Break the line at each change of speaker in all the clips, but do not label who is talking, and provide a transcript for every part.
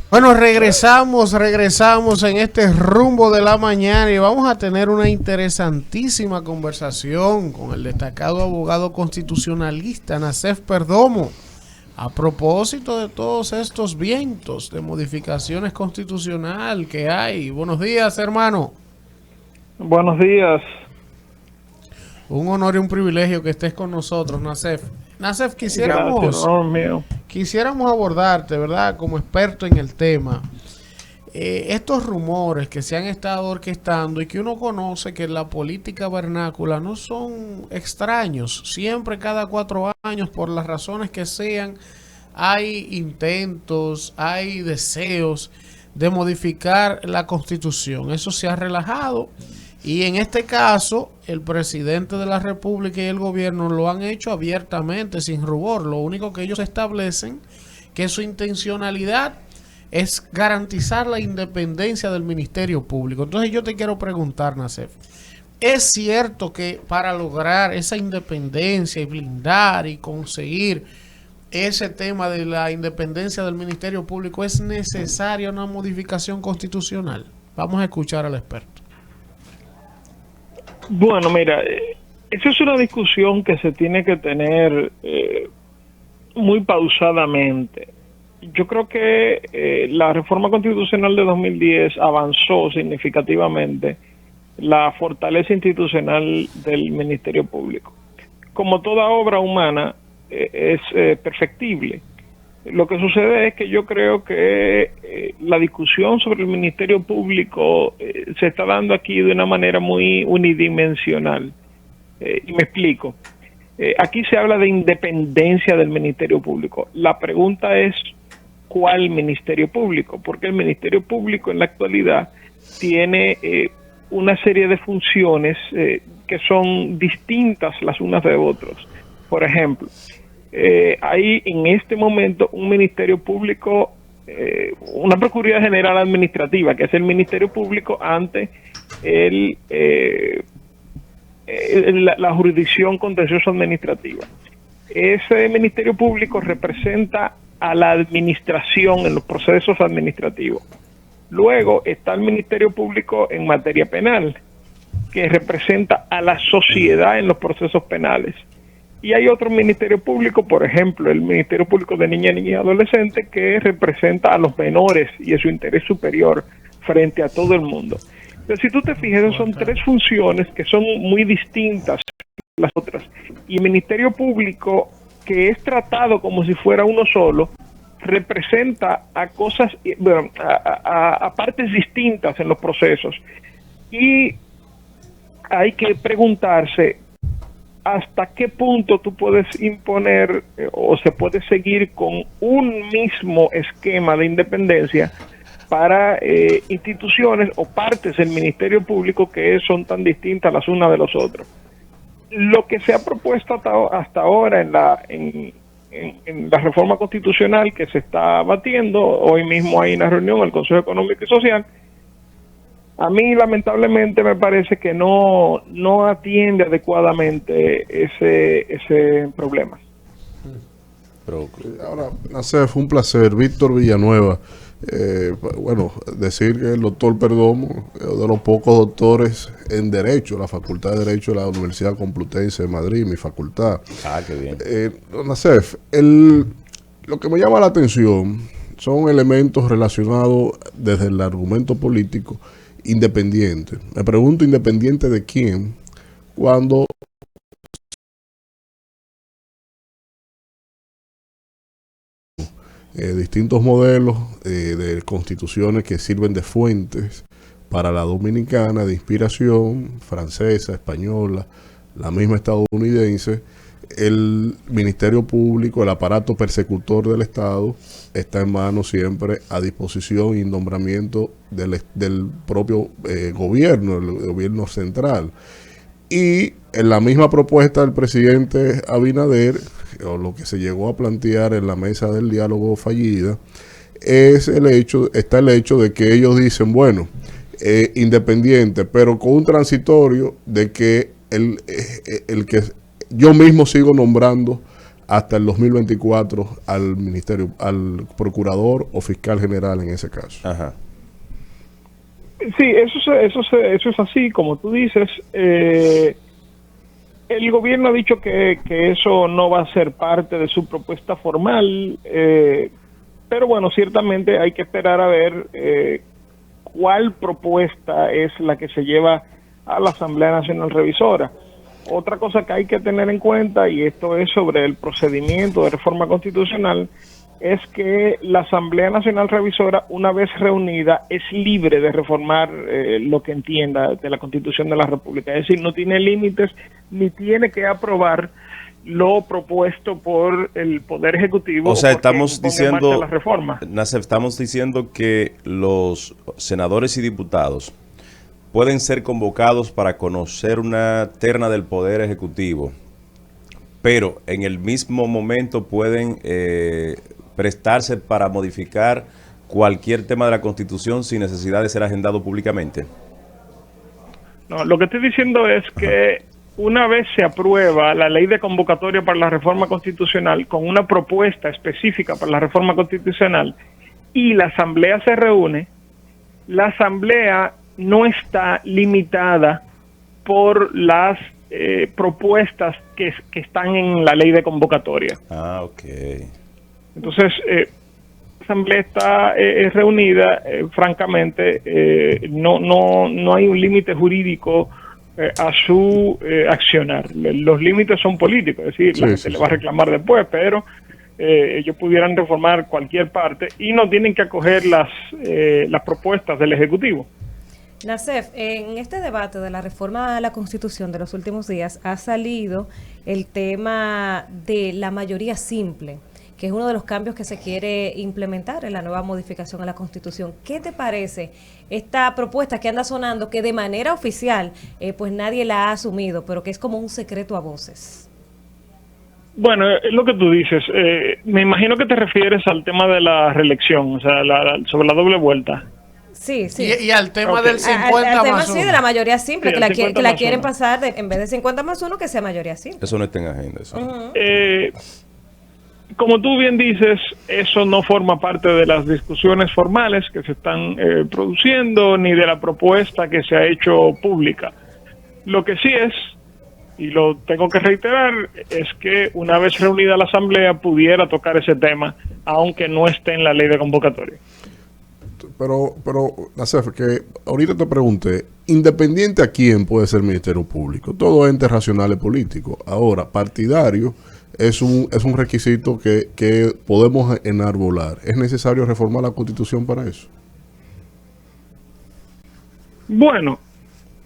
Bueno, regresamos en este rumbo de la mañana y vamos a tener una interesantísima conversación con el destacado abogado constitucionalista Nacef Perdomo a propósito de todos estos vientos de modificaciones constitucional que hay. Buenos días, hermano.
Buenos días.
Un honor y un privilegio que estés con nosotros, Nacef. Nacef,
Gracias, no, mío.
quisiéramos abordarte, ¿verdad? Como experto en el tema. Estos rumores que se han estado orquestando y que uno conoce que en la política vernácula no son extraños. Siempre cada 4 años, por las razones que sean, hay intentos, hay deseos de modificar la constitución. Eso se ha relajado y en este caso el presidente de la República y el gobierno lo han hecho abiertamente, sin rubor. Lo único que ellos establecen que su intencionalidad es garantizar la independencia del Ministerio Público. Entonces yo te quiero preguntar, Nacef, ¿es cierto que para lograr esa independencia y blindar y conseguir ese tema de la independencia del Ministerio Público es necesaria una modificación constitucional? Vamos a escuchar al experto.
Bueno, mira, esa es una discusión que se tiene que tener muy pausadamente. Yo creo que la reforma constitucional de 2010 avanzó significativamente la fortaleza institucional del Ministerio Público. Como toda obra humana, es perfectible. Lo que sucede es que yo creo que la discusión sobre el Ministerio Público se está dando aquí de una manera muy unidimensional. Y me explico. Aquí se habla de independencia del Ministerio Público. La pregunta es, ¿cuál Ministerio Público? Porque el Ministerio Público en la actualidad tiene una serie de funciones que son distintas las unas de otras. Por ejemplo, hay en este momento un Ministerio Público, una Procuraduría General Administrativa, que es el Ministerio Público ante la jurisdicción contencioso administrativa. Ese Ministerio Público representa a la administración en los procesos administrativos. Luego está el Ministerio Público en materia penal, que representa a la sociedad en los procesos penales. Y hay otro Ministerio Público, por ejemplo, el Ministerio Público de Niña, Niña y Adolescente, que representa a los menores y a su interés superior frente a todo el mundo. Pero si tú te fijas, son tres funciones que son muy distintas las otras. Y el Ministerio Público, que es tratado como si fuera uno solo, representa a cosas, bueno, a partes distintas en los procesos. Y hay que preguntarse hasta qué punto tú puedes imponer o se puede seguir con un mismo esquema de independencia para instituciones o partes del Ministerio Público que son tan distintas las unas de los otros. Lo que se ha propuesto hasta ahora en la reforma constitucional que se está batiendo, hoy mismo hay una reunión del Consejo Económico y Social, a mí lamentablemente me parece que no atiende adecuadamente ese problema.
Pero ahora, Nacef, fue un placer. Víctor Villanueva. Bueno, decir que el doctor Perdomo es uno de los pocos doctores en Derecho, la Facultad de Derecho de la Universidad Complutense de Madrid, mi facultad.
Ah, qué bien.
Nacef, lo que me llama la atención son elementos relacionados desde el argumento político independiente. Me pregunto, ¿independiente de quién? Cuando distintos modelos de constituciones que sirven de fuentes para la dominicana, de inspiración francesa, española, la misma estadounidense. El Ministerio Público, el aparato persecutor del Estado, está en manos siempre a disposición y nombramiento del propio gobierno, el gobierno central. Y en la misma propuesta del presidente Abinader, o lo que se llegó a plantear en la mesa del diálogo fallida, está el hecho de que ellos dicen, bueno, independiente, pero con un transitorio de que el que yo mismo sigo nombrando hasta el 2024 al ministerio, al procurador o fiscal general en ese caso.
Ajá.
Sí, eso es así, como tú dices. El gobierno ha dicho que eso no va a ser parte de su propuesta formal, pero bueno, ciertamente hay que esperar a ver cuál propuesta es la que se lleva a la Asamblea Nacional Revisora. Otra cosa que hay que tener en cuenta, y esto es sobre el procedimiento de reforma constitucional, es que la Asamblea Nacional Revisora, una vez reunida, es libre de reformar lo que entienda de la Constitución de la República. Es decir, no tiene límites ni tiene que aprobar lo propuesto por el Poder Ejecutivo.
O sea, estamos diciendo,
la reforma.
Nasef, estamos diciendo que los senadores y diputados pueden ser convocados para conocer una terna del Poder Ejecutivo, pero en el mismo momento pueden prestarse para modificar cualquier tema de la Constitución sin necesidad de ser agendado públicamente.
No, lo que estoy diciendo es que una vez se aprueba la ley de convocatoria para la reforma constitucional con una propuesta específica para la reforma constitucional y la Asamblea se reúne, la Asamblea no está limitada por las propuestas que están en la ley de convocatoria.
Ah, ok.
Entonces, la Asamblea está reunida, francamente, no hay un límite jurídico a su accionar. Los límites son políticos, es decir, la gente le va a reclamar después, pero ellos pudieran reformar cualquier parte y no tienen que acoger las propuestas del Ejecutivo.
Nasef, en este debate de la reforma a la Constitución de los últimos días ha salido el tema de la mayoría simple, que es uno de los cambios que se quiere implementar en la nueva modificación a la Constitución. ¿Qué te parece esta propuesta que anda sonando, que de manera oficial pues nadie la ha asumido, pero que es como un secreto a voces?
Bueno, es lo que tú dices. Me imagino que te refieres al tema de la reelección, o sea, sobre la doble vuelta.
Sí, sí.
Y al tema del 50
al tema,
más 1.
sí, de la mayoría simple,
Sí,
que la quieren
1.
pasar, en vez de 50 más 1, que sea mayoría simple.
Eso no está en agenda. Eso.
Como tú bien dices, eso no forma parte de las discusiones formales que se están produciendo, ni de la propuesta que se ha hecho pública. Lo que sí es, y lo tengo que reiterar, es que una vez reunida la Asamblea pudiera tocar ese tema, aunque no esté en la ley de convocatoria.
Pero Nasef, que ahorita te pregunté, ¿independiente a quién puede ser Ministerio Público? Todo ente racional es político. Ahora, partidario es un requisito que podemos enarbolar. ¿Es necesario reformar la Constitución para eso?
Bueno,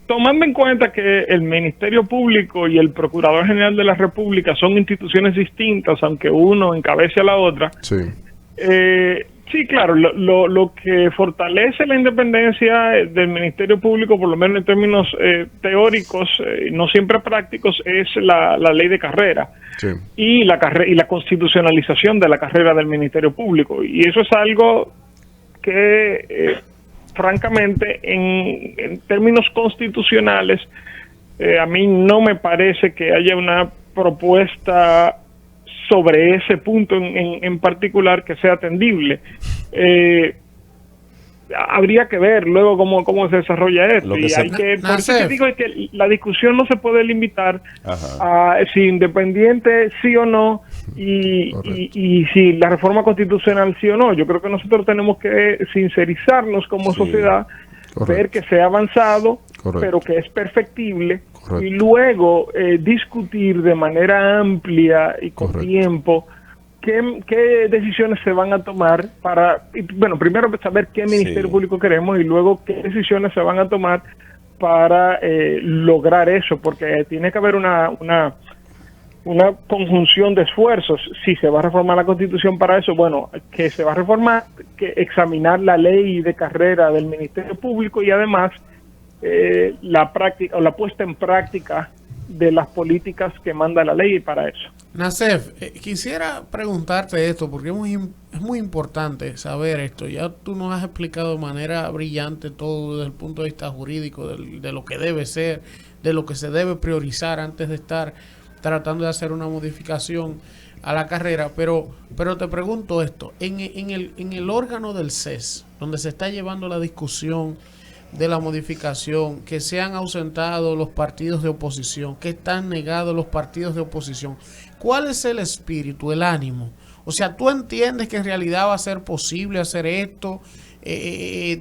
tomando en cuenta que el Ministerio Público y el Procurador General de la República son instituciones distintas, aunque uno encabece a la otra,
Sí.
Sí, claro, lo que fortalece la independencia del Ministerio Público, por lo menos en términos teóricos, no siempre prácticos, es la ley de carrera,
Sí.
y la constitucionalización de la carrera del Ministerio Público. Y eso es algo que, francamente, en términos constitucionales, a mí no me parece que haya una propuesta sobre ese punto en particular que sea atendible. Habría que ver luego cómo se desarrolla esto.
Lo que
Y
se-
hay que, por eso
Nasef.
te digo es que la discusión no se puede limitar
Ajá.
a si independiente sí o no y si la reforma constitucional sí o no. Yo creo que nosotros tenemos que sincerizarnos como
Sí.
sociedad,
Correcto.
ver que se ha avanzado,
Correcto.
pero que es perfectible.
Correcto.
Y luego discutir de manera amplia y con
Correcto.
tiempo qué decisiones se van a tomar para, bueno, primero saber qué Ministerio
Sí.
Público queremos y luego qué decisiones se van a tomar para lograr eso, porque tiene que haber una conjunción de esfuerzos. Si se va a reformar la Constitución para eso, bueno, que se va a reformar, que examinar la ley de carrera del Ministerio Público y además la práctica o la puesta en práctica de las políticas que manda la ley para eso.
Nasef, quisiera preguntarte esto porque es muy importante saber esto. Ya tú nos has explicado de manera brillante todo desde el punto de vista jurídico, de lo que debe ser, de lo que se debe priorizar antes de estar tratando de hacer una modificación. a la carrera, pero te pregunto esto, en el órgano del CES, donde se está llevando la discusión de la modificación, que se han ausentado los partidos de oposición, que están negados los partidos de oposición, ¿cuál es el espíritu, el ánimo? O sea, ¿tú entiendes que en realidad va a ser posible hacer esto?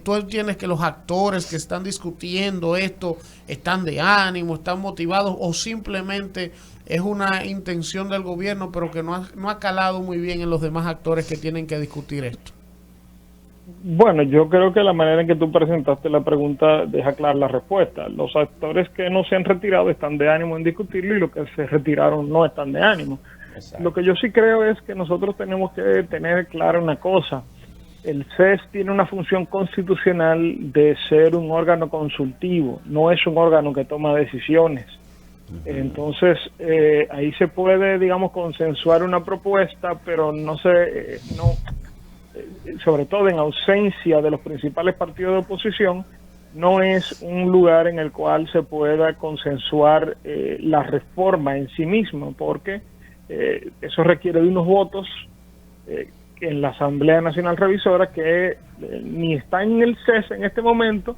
¿Tú entiendes que los actores que están discutiendo esto están de ánimo, están motivados, o simplemente es una intención del gobierno pero que no ha calado muy bien en los demás actores que tienen que discutir esto?
Bueno, yo creo que la manera en que tú presentaste la pregunta deja clara la respuesta. Los actores que no se han retirado están de ánimo en discutirlo y los que se retiraron no están de ánimo. Exacto. Lo que yo sí creo es que nosotros tenemos que tener clara una cosa. El CES tiene una función constitucional de ser un órgano consultivo, no es un órgano que toma decisiones. Entonces, ahí se puede, digamos, consensuar una propuesta, pero no se... sobre todo en ausencia de los principales partidos de oposición, no es un lugar en el cual se pueda consensuar la reforma en sí misma, porque eso requiere de unos votos en la Asamblea Nacional Revisora que ni está en el CES en este momento,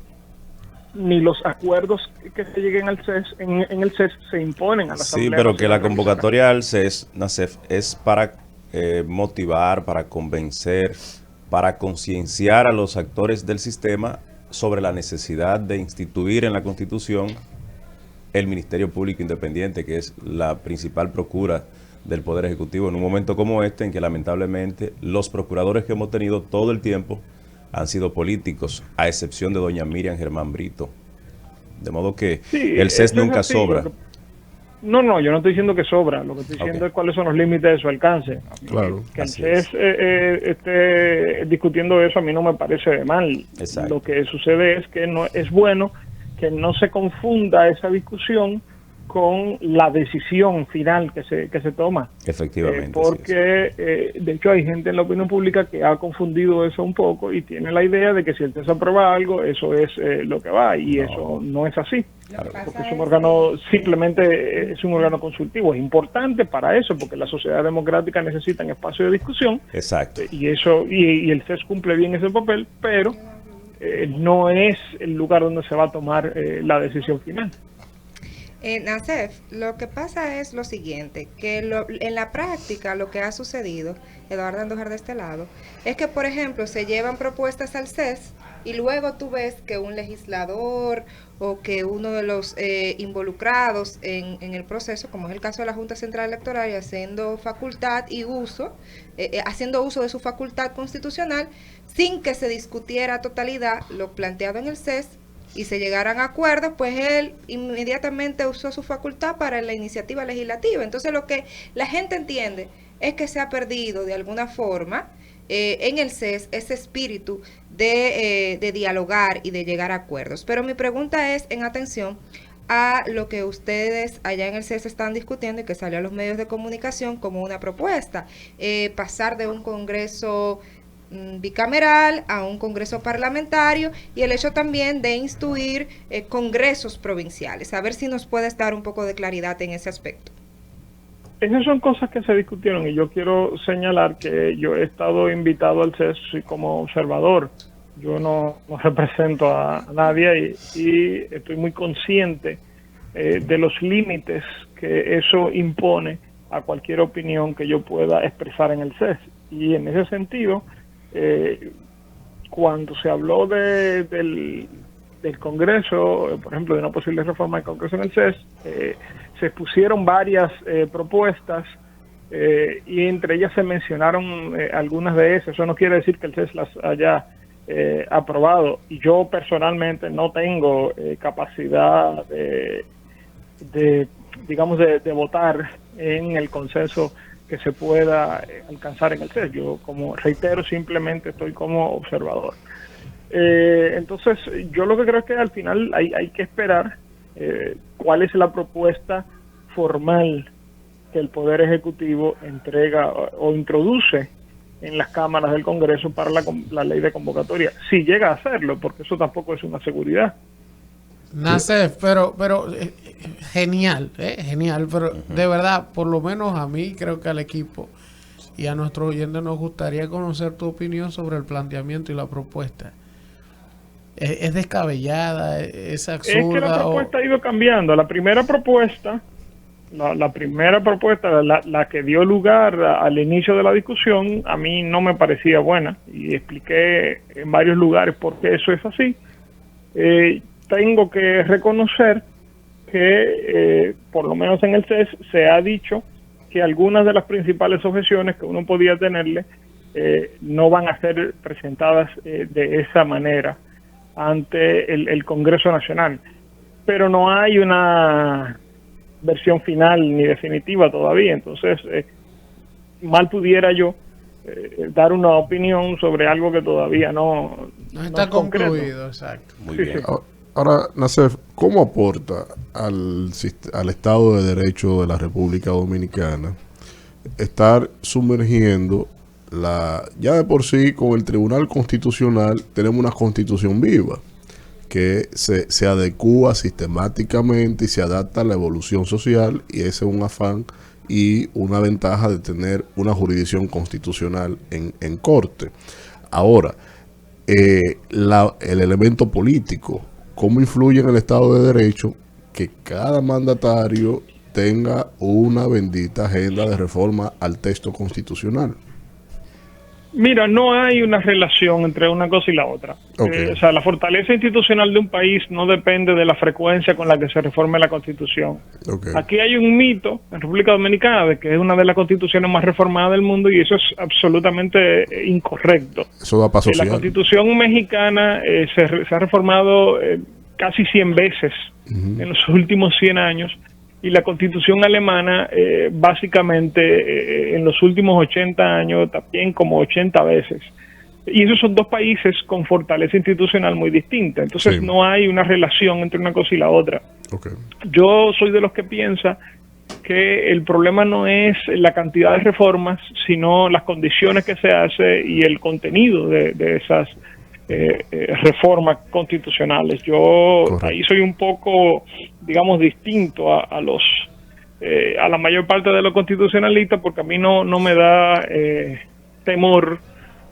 ni los acuerdos que se lleguen al CES en el CES se imponen a la Asamblea Nacional.
Sí, pero que la convocatoria al CES, Nacef, es para motivar, para convencer, para concienciar a los actores del sistema sobre la necesidad de instituir en la Constitución el Ministerio Público Independiente, que es la principal procura del Poder Ejecutivo en un momento como este, en que lamentablemente los procuradores que hemos tenido todo el tiempo han sido políticos, a excepción de doña Miriam Germán Brito. De modo que sí, el CES nunca sobra.
No, yo no estoy diciendo que sobra, lo que estoy diciendo es cuáles son los límites de su alcance.
Claro.
Que el CES esté discutiendo eso a mí no me parece mal.
Exacto.
Lo que sucede es que no es bueno que no se confunda esa discusión con la decisión final que se toma.
Efectivamente.
Porque, de hecho, hay gente en la opinión pública que ha confundido eso un poco y tiene la idea de que si el CES aprueba algo, eso es lo que va, y eso no es así. Claro. Porque es un órgano, simplemente es un órgano consultivo. Es importante para eso, porque la sociedad democrática necesita un espacio de discusión.
Exacto.
Y eso y el CES cumple bien ese papel, pero no es el lugar donde se va a tomar la decisión final.
Nacef, lo que pasa es lo siguiente, que en la práctica lo que ha sucedido, Eduardo Andújar de este lado, es que, por ejemplo, se llevan propuestas al CES y luego tú ves que un legislador o que uno de los involucrados en el proceso, como es el caso de la Junta Central Electoral, y haciendo facultad y uso, haciendo uso de su facultad constitucional, sin que se discutiera a totalidad lo planteado en el CES, y se llegaran a acuerdos, pues él inmediatamente usó su facultad para la iniciativa legislativa. Entonces lo que la gente entiende es que se ha perdido de alguna forma en el CES ese espíritu de dialogar y de llegar a acuerdos. Pero mi pregunta es en atención a lo que ustedes allá en el CES están discutiendo y que salió a los medios de comunicación como una propuesta, pasar de un Congreso bicameral a un Congreso parlamentario, y el hecho también de instituir congresos provinciales. A ver si nos puedes dar un poco de claridad en ese aspecto.
Esas son cosas que se discutieron y yo quiero señalar que yo he estado invitado al CES como observador. Yo no represento a nadie y estoy muy consciente de los límites que eso impone a cualquier opinión que yo pueda expresar en el CES. Y en ese sentido, cuando se habló del Congreso, por ejemplo, de una posible reforma del Congreso en el CES, se expusieron varias propuestas y entre ellas se mencionaron algunas de esas. Eso no quiere decir que el CES las haya aprobado, y yo personalmente no tengo capacidad de votar en el consenso que se pueda alcanzar en el CES. Yo, como reitero, simplemente estoy como observador. Entonces, yo lo que creo es que al final hay que esperar cuál es la propuesta formal que el Poder Ejecutivo entrega o introduce en las cámaras del Congreso para la ley de convocatoria, si llega a hacerlo, porque eso tampoco es una seguridad.
Nacef, pero genial, genial, pero de verdad, por lo menos a mí, creo que al equipo y a nuestros oyentes nos gustaría conocer tu opinión sobre el planteamiento y la propuesta. ¿Es descabellada? ¿Es absurda?
Es que la propuesta ha ido cambiando. La primera propuesta, la que dio lugar al inicio de la discusión, a mí no me parecía buena y expliqué en varios lugares por qué eso es así. Tengo que reconocer que, por lo menos en el CES, se ha dicho que algunas de las principales objeciones que uno podía tenerle no van a ser presentadas de esa manera ante el Congreso Nacional. Pero no hay una versión final ni definitiva todavía, entonces mal pudiera yo dar una opinión sobre algo que todavía no
está
es concreto.
concluido. Exacto.
Muy bien.
Ahora, Nacef, ¿cómo aporta al Estado de Derecho de la República Dominicana estar sumergiendo ya de por sí con el Tribunal Constitucional tenemos una constitución viva que se adecúa sistemáticamente y se adapta a la evolución social, y ese es un afán y una ventaja de tener una jurisdicción constitucional en corte? Ahora, el elemento político, ¿cómo influye en el Estado de Derecho que cada mandatario tenga una bendita agenda de reforma al texto constitucional?
Mira, no hay una relación entre una cosa y la otra.
Okay.
O sea, la fortaleza institucional de un país no depende de la frecuencia con la que se reforme la Constitución.
Okay.
Aquí hay un mito en República Dominicana de que es una de las constituciones más reformadas del mundo, y eso es absolutamente incorrecto.
Eso da paso social.
La Constitución mexicana se ha reformado casi 100 veces en los últimos 100 años. Y la Constitución alemana, básicamente, en los últimos 80 años, también como 80 veces. Y esos son dos países con fortaleza institucional muy distinta. Entonces,
Sí.
no hay una relación entre una cosa y la otra.
Okay.
Yo soy de los que piensa que el problema no es la cantidad de reformas, sino las condiciones que se hace y el contenido de esas reformas constitucionales. Yo
Correcto.
ahí soy un poco, digamos, distinto a la mayor parte de los constitucionalistas, porque a mí no me da temor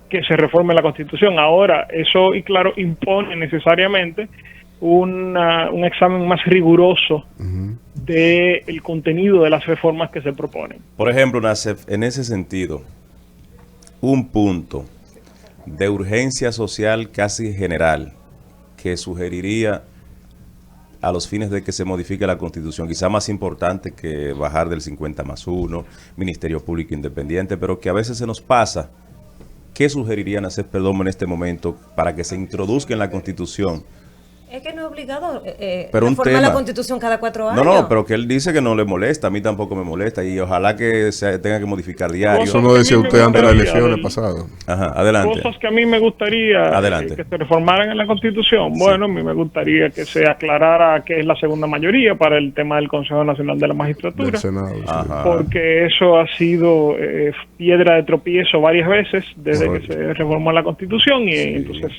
que se reforme la Constitución. Ahora, eso, y claro, impone necesariamente un examen más riguroso del contenido de las reformas que se proponen.
Por ejemplo, Nacef, en ese sentido, un punto de urgencia social casi general que sugeriría a los fines de que se modifique la Constitución, quizá más importante que bajar del 50+1, Ministerio Público Independiente, pero que a veces se nos pasa. ¿Qué sugeriría Nacef Perdomo en este momento para que se introduzca en la Constitución?
Es que no es obligado
Pero un
reformar
tema.
la Constitución cada 4 años.
No, pero que él dice que no le molesta, a mí tampoco me molesta, y ojalá que se tenga que modificar diario.
Eso no decía usted antes de las elecciones pasadas.
Ajá, adelante.
Cosas que a mí me gustaría
Adelante.
que se reformaran en la Constitución. Bueno, a mí me gustaría que se aclarara qué es la segunda mayoría para el tema del Consejo Nacional de la Magistratura,
Del Senado. Sí.
Ajá.
porque eso ha sido piedra de tropiezo varias veces desde
Correcto.
que se reformó la Constitución, y entonces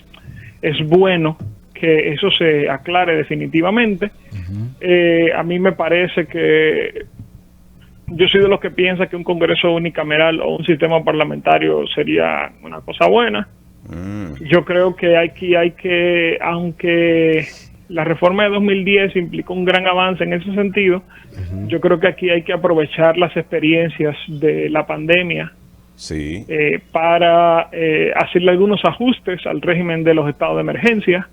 es bueno que eso se aclare definitivamente. A mí me parece que yo soy de los que piensa que un Congreso unicameral o un sistema parlamentario sería una cosa buena. Yo creo que hay que, aunque la reforma de 2010 implicó un gran avance en ese sentido, yo creo que aquí hay que aprovechar las experiencias de la pandemia
Sí.
para hacerle algunos ajustes al régimen de los estados de emergencia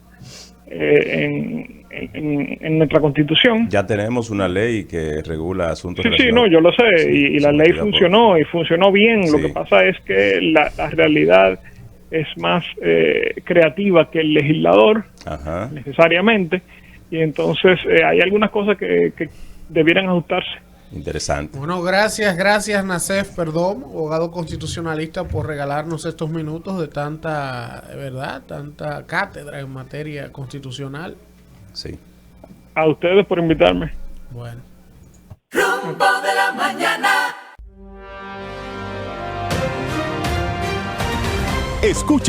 en nuestra Constitución.
Ya tenemos una ley que regula asuntos
Sí,
relacionados.
yo lo sé, y la ley
estoy de acuerdo.
funcionó, y funcionó bien. Lo
Sí.
que pasa es que la realidad es más creativa que el legislador,
Ajá.
necesariamente, y entonces hay algunas cosas que debieran ajustarse.
Interesante.
Bueno, gracias Nacef Perdomo, abogado constitucionalista, por regalarnos estos minutos de tanta cátedra en materia constitucional.
Sí.
A ustedes por invitarme.
Bueno.
Rumbo de la mañana.
Escucha